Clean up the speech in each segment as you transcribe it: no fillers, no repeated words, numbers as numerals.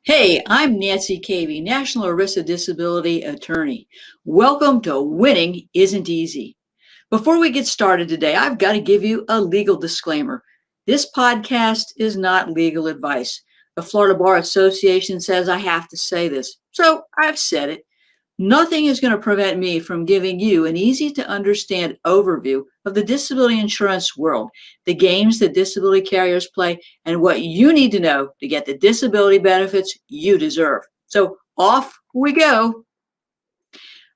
Hey, I'm Nancy Cavey, National ERISA Disability Attorney. Welcome to Winning Isn't Easy. Before we get started today, I've got to give you a legal disclaimer. This podcast is not legal advice. The Florida Bar Association says I have to say this, so I've said it. Nothing is going to prevent me from giving you an easy to understand overview of the disability insurance world, the games that disability carriers play, and what you need to know to get the disability benefits you deserve. So off we go.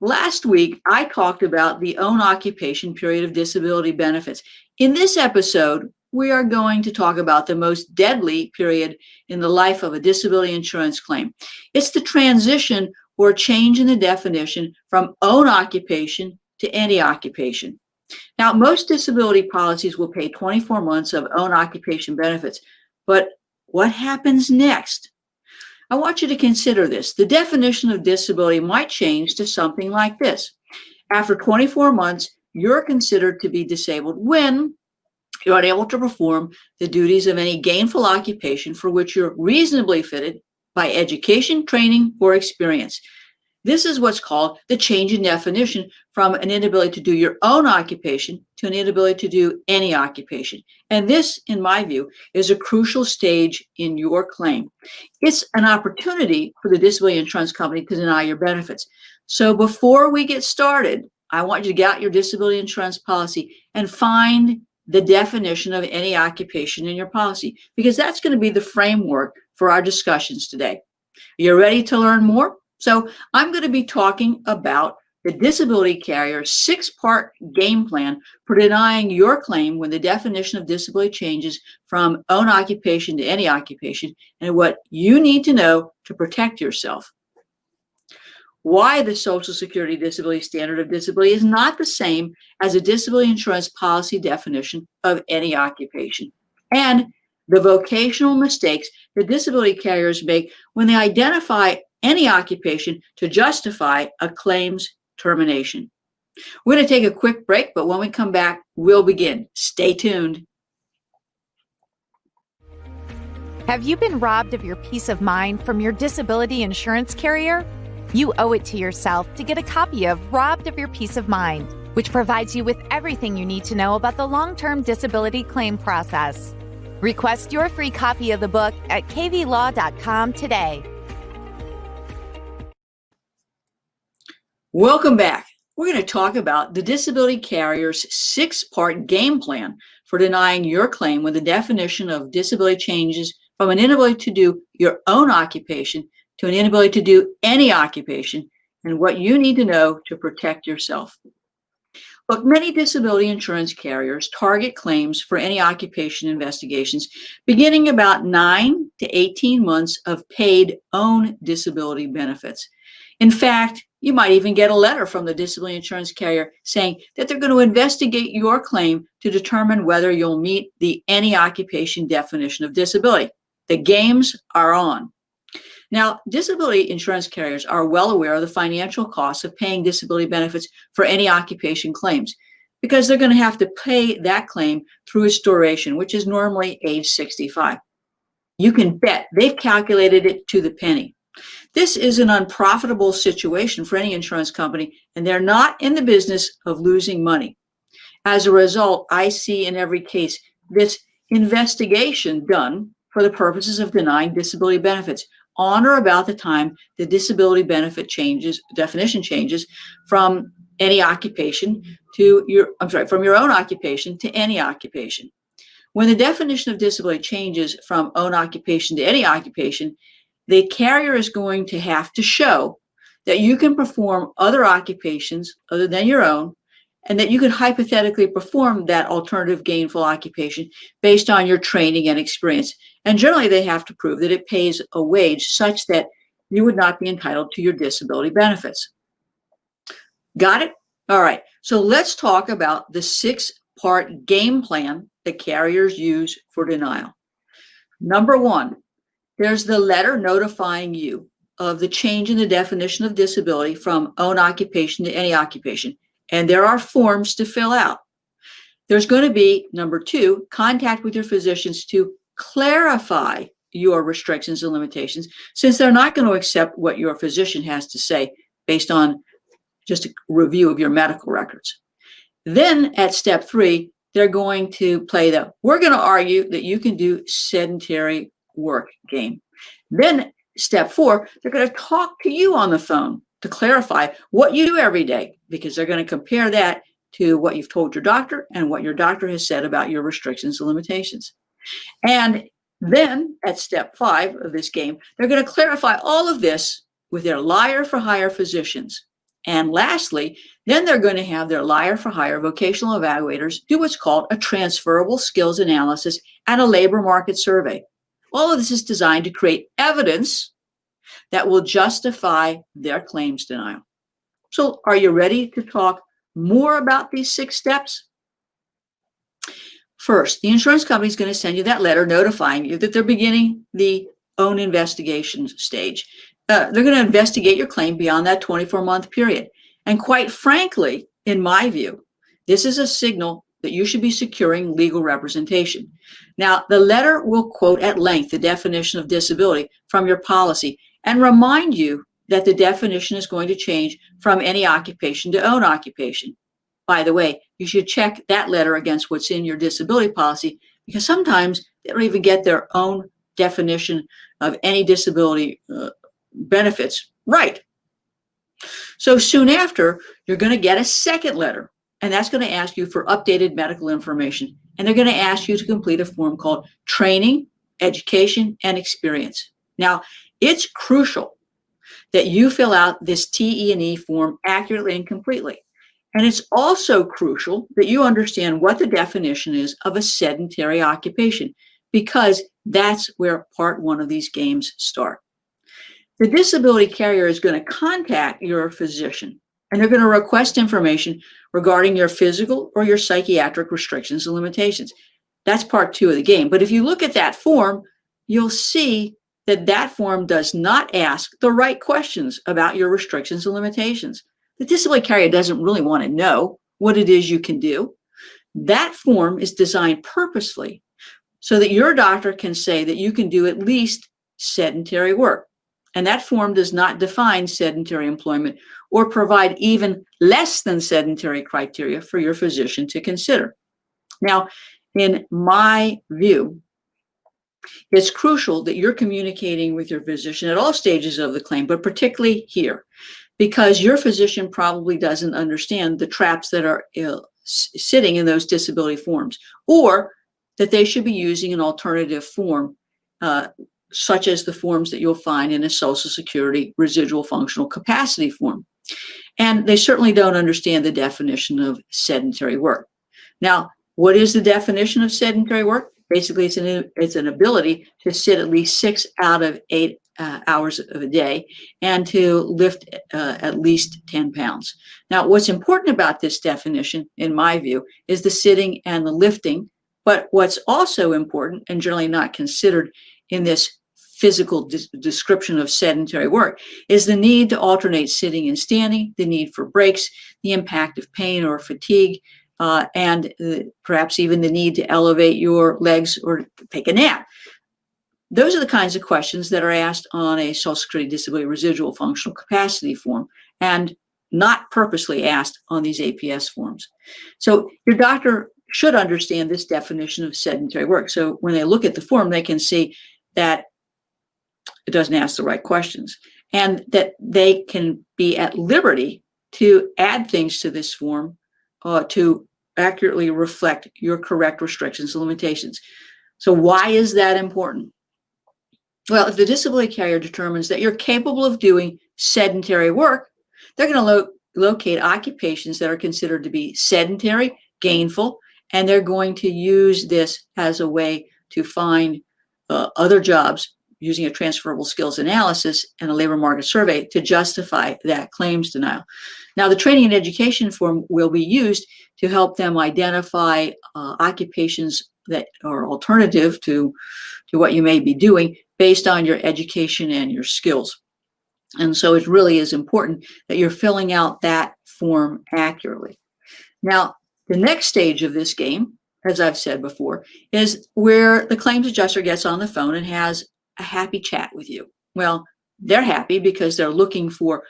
Last week, I talked about the own occupation period of disability benefits. In this episode, we are going to talk about the most deadly period in the life of a disability insurance claim. It's the transition or change in the definition from own occupation to any occupation. Now, most disability policies will pay 24 months of own occupation benefits, but what happens next? I want you to consider this. The definition of disability might change to something like this. After 24 months, you're considered to be disabled when you're unable to perform the duties of any gainful occupation for which you're reasonably fitted by education, training, or experience. This is what's called the change in definition from an inability to do your own occupation to an inability to do any occupation. And this, in my view, is a crucial stage in your claim. It's an opportunity for the disability insurance company to deny your benefits. So before we get started, I want you to get out your disability insurance policy and find the definition of any occupation in your policy, because that's going to be the framework for our discussions today. You're ready to learn more? So I'm going to be talking about the disability carrier's 6-part game plan for denying your claim when the definition of disability changes from own occupation to any occupation, and what you need to know to protect yourself. Why the Social Security Disability Standard of Disability is not the same as a disability insurance policy definition of any occupation, and the vocational mistakes the disability carriers make when they identify any occupation to justify a claim's termination. We're going to take a quick break, but when we come back, we'll begin. Stay tuned. Have you been robbed of your peace of mind from your disability insurance carrier? You owe it to yourself to get a copy of Robbed of Your Peace of Mind, which provides you with everything you need to know about the long-term disability claim process. Request your free copy of the book at caveylaw.com today. Welcome back. We're going to talk about the disability carrier's 6-part game plan for denying your claim when the definition of disability changes from an inability to do your own occupation to an inability to do any occupation, and what you need to know to protect yourself. Look, many disability insurance carriers target claims for any occupation investigations beginning about 9 to 18 months of paid own disability benefits. In fact, you might even get a letter from the disability insurance carrier saying that they're going to investigate your claim to determine whether you'll meet the any occupation definition of disability. The games are on. Now, disability insurance carriers are well aware of the financial costs of paying disability benefits for any occupation claims, because they're going to have to pay that claim through its duration, which is normally age 65. You can bet they've calculated it to the penny. This is an unprofitable situation for any insurance company, and they're not in the business of losing money. As a result, I see in every case this investigation done for the purposes of denying disability benefits on or about the time the disability benefit definition changes from any occupation from your own occupation to any occupation. When the definition of disability changes from own occupation to any occupation, the carrier is going to have to show that you can perform other occupations other than your own, and that you could hypothetically perform that alternative gainful occupation based on your training and experience. And generally, they have to prove that it pays a wage such that you would not be entitled to your disability benefits. Got it? All right. So let's talk about the 6-part game plan that carriers use for denial. Number 1, there's the letter notifying you of the change in the definition of disability from own occupation to any occupation. And there are forms to fill out. There's going to be, number 2, contact with your physicians to clarify your restrictions and limitations, since they're not going to accept what your physician has to say based on just a review of your medical records. Then at step 3, they're going to play the "we're going to argue that you can do sedentary work" game. Then step 4, they're going to talk to you on the phone to clarify what you do every day, because they're going to compare that to what you've told your doctor and what your doctor has said about your restrictions and limitations. And then at step 5 of this game, they're going to clarify all of this with their Lire-For-Hire physicians. And lastly, then they're going to have their Lire-For-Hire vocational evaluators do what's called a transferable skills analysis and a labor market survey. All of this is designed to create evidence that will justify their claims denial. So are you ready to talk more about these 6 steps? First, the insurance company is going to send you that letter notifying you that they're beginning the own investigation stage. They're going to investigate your claim beyond that 24-month period. And quite frankly, in my view, this is a signal that you should be securing legal representation. Now, the letter will quote at length the definition of disability from your policy and remind you that the definition is going to change from any occupation to own occupation. By the way, you should check that letter against what's in your disability policy, because sometimes they don't even get their own definition of any disability benefits right. So soon after, you're going to get a second letter, and that's going to ask you for updated medical information. And they're going to ask you to complete a form called Training, Education, and Experience. Now, it's crucial that you fill out this TE&E form accurately and completely. And it's also crucial that you understand what the definition is of a sedentary occupation, because that's where part 1 of these games start. The disability carrier is going to contact your physician, and they're going to request information regarding your physical or your psychiatric restrictions and limitations. That's part 2 of the game. But if you look at that form, you'll see that that form does not ask the right questions about your restrictions and limitations. The disability carrier doesn't really want to know what it is you can do. That form is designed purposely so that your doctor can say that you can do at least sedentary work. And that form does not define sedentary employment or provide even less than sedentary criteria for your physician to consider. Now, in my view, it's crucial that you're communicating with your physician at all stages of the claim, but particularly here, because your physician probably doesn't understand the traps that are sitting in those disability forms, or that they should be using an alternative form, such as the forms that you'll find in a Social Security residual functional capacity form. And they certainly don't understand the definition of sedentary work. Now, what is the definition of sedentary work? Basically, it's an ability to sit at least 6 out of 8 hours of a day and to lift at least 10 pounds. Now, what's important about this definition, in my view, is the sitting and the lifting. But what's also important, and generally not considered in this physical description of sedentary work, is the need to alternate sitting and standing, the need for breaks, the impact of pain or fatigue, and perhaps even the need to elevate your legs or take a nap. Those are the kinds of questions that are asked on a Social Security Disability Residual Functional Capacity form, and not purposely asked on these APS forms. So your doctor should understand this definition of sedentary work. So when they look at the form, they can see that it doesn't ask the right questions, and that they can be at liberty to add things to this form to accurately reflect your correct restrictions and limitations. So why is that important? Well, if the disability carrier determines that you're capable of doing sedentary work, they're going to locate occupations that are considered to be sedentary, gainful, and they're going to use this as a way to find other jobs using a transferable skills analysis and a labor market survey to justify that claims denial. Now, the training and education form will be used to help them identify occupations that are alternative to what you may be doing based on your education and your skills. And so it really is important that you're filling out that form accurately. Now, the next stage of this game, as I've said before, is where the claims adjuster gets on the phone and has a happy chat with you. Well, they're happy because they're looking for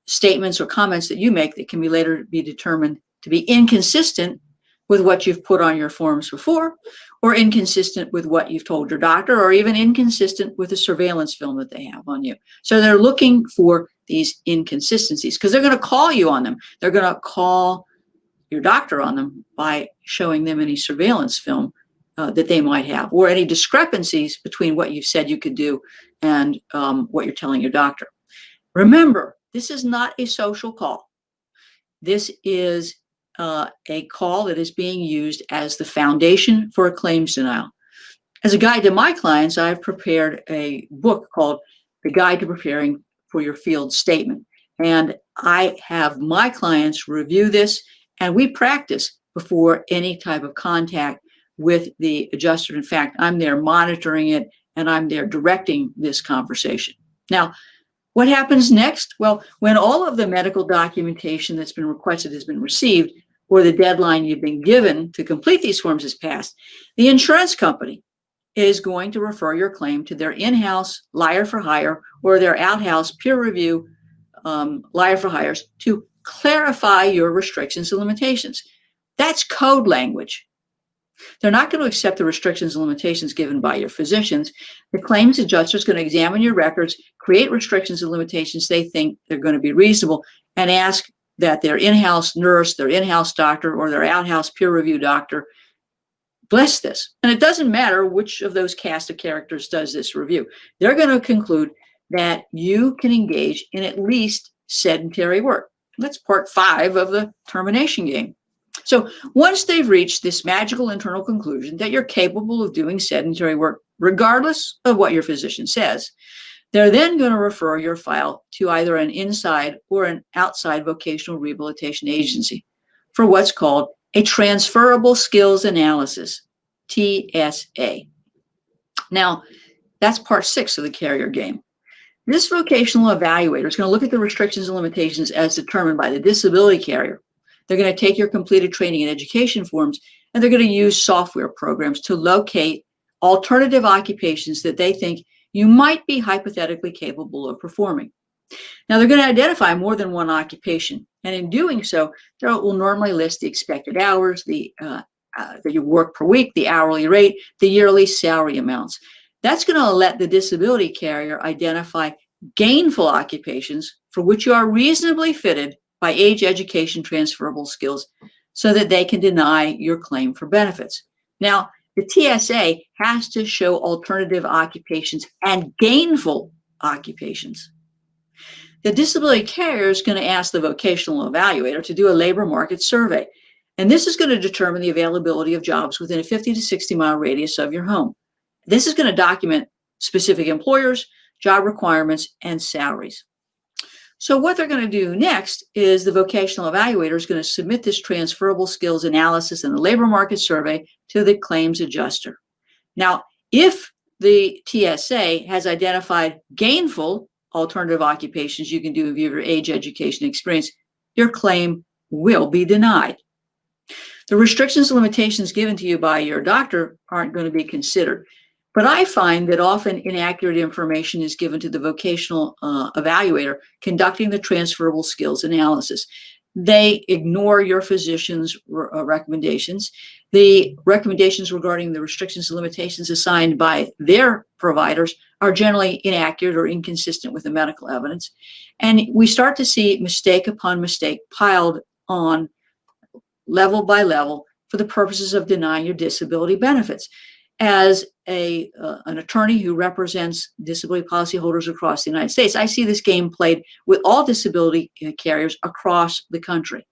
statements or comments that you make that can be later be determined to be inconsistent with what you've put on your forms before, or inconsistent with what you've told your doctor, or even inconsistent with the surveillance film that they have on you. So they're looking for these inconsistencies because they're going to call you on them. They're going to call your doctor on them by showing them any surveillance film that they might have, or any discrepancies between what you've said you could do and what you're telling your doctor. Remember, this is not a social call. This is a call that is being used as the foundation for a claims denial. As a guide to my clients, I've prepared a book called The Guide to Preparing for Your Field Statement. And I have my clients review this, and we practice before any type of contact with the adjuster. In fact, I'm there monitoring it, and I'm there directing this conversation. Now, what happens next? Well, when all of the medical documentation that's been requested has been received, or the deadline you've been given to complete these forms is passed, the insurance company is going to refer your claim to their in-house Lire-For-Hire or their out-house peer review Lire-For-Hires to clarify your restrictions and limitations. That's code language. They're not going to accept the restrictions and limitations given by your physicians. The claims adjuster is going to examine your records, create restrictions and limitations they think they're going to be reasonable, and ask that their in-house nurse, their in-house doctor, or their out-house peer review doctor bless this. And it doesn't matter which of those cast of characters does this review. They're going to conclude that you can engage in at least sedentary work. That's part 5 of the termination game. So once they've reached this magical internal conclusion that you're capable of doing sedentary work, regardless of what your physician says, they're then going to refer your file to either an inside or an outside vocational rehabilitation agency for what's called a Transferable Skills Analysis, TSA. Now, that's part 6 of the carrier game. This vocational evaluator is going to look at the restrictions and limitations as determined by the disability carrier. They're going to take your completed training and education forms, and they're going to use software programs to locate alternative occupations that they think you might be hypothetically capable of performing. Now, they're going to identify more than one occupation, and in doing so, they will normally list the expected hours, that you work per week, the hourly rate, the yearly salary amounts. That's going to let the disability carrier identify gainful occupations for which you are reasonably fitted by age, education, transferable skills, so that they can deny your claim for benefits. Now, the TSA has to show alternative occupations and gainful occupations. The disability carrier is going to ask the vocational evaluator to do a labor market survey, and this is going to determine the availability of jobs within a 50 to 60 mile radius of your home. This is going to document specific employers, job requirements, and salaries. So what they're going to do next is the vocational evaluator is going to submit this transferable skills analysis and the labor market survey to the claims adjuster. Now, if the TSA has identified gainful alternative occupations you can do via your age, education, experience, your claim will be denied. The restrictions and limitations given to you by your doctor aren't going to be considered. But I find that often inaccurate information is given to the vocational evaluator conducting the transferable skills analysis. They ignore your physician's recommendations. The recommendations regarding the restrictions and limitations assigned by their providers are generally inaccurate or inconsistent with the medical evidence. And we start to see mistake upon mistake piled on level by level for the purposes of denying your disability benefits. As an attorney who represents disability policyholders across the United States, I see this game played with all disability carriers across the country.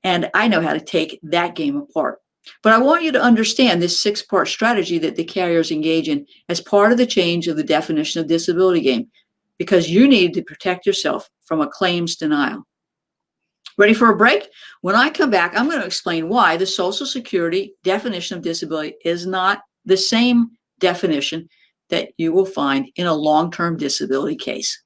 And I know how to take that game apart. But I want you to understand this 6-part strategy that the carriers engage in as part of the change of the definition of disability game, because you need to protect yourself from a claims denial. Ready for a break? When I come back, I'm going to explain why the Social Security definition of disability is not the same definition that you will find in a long-term disability case.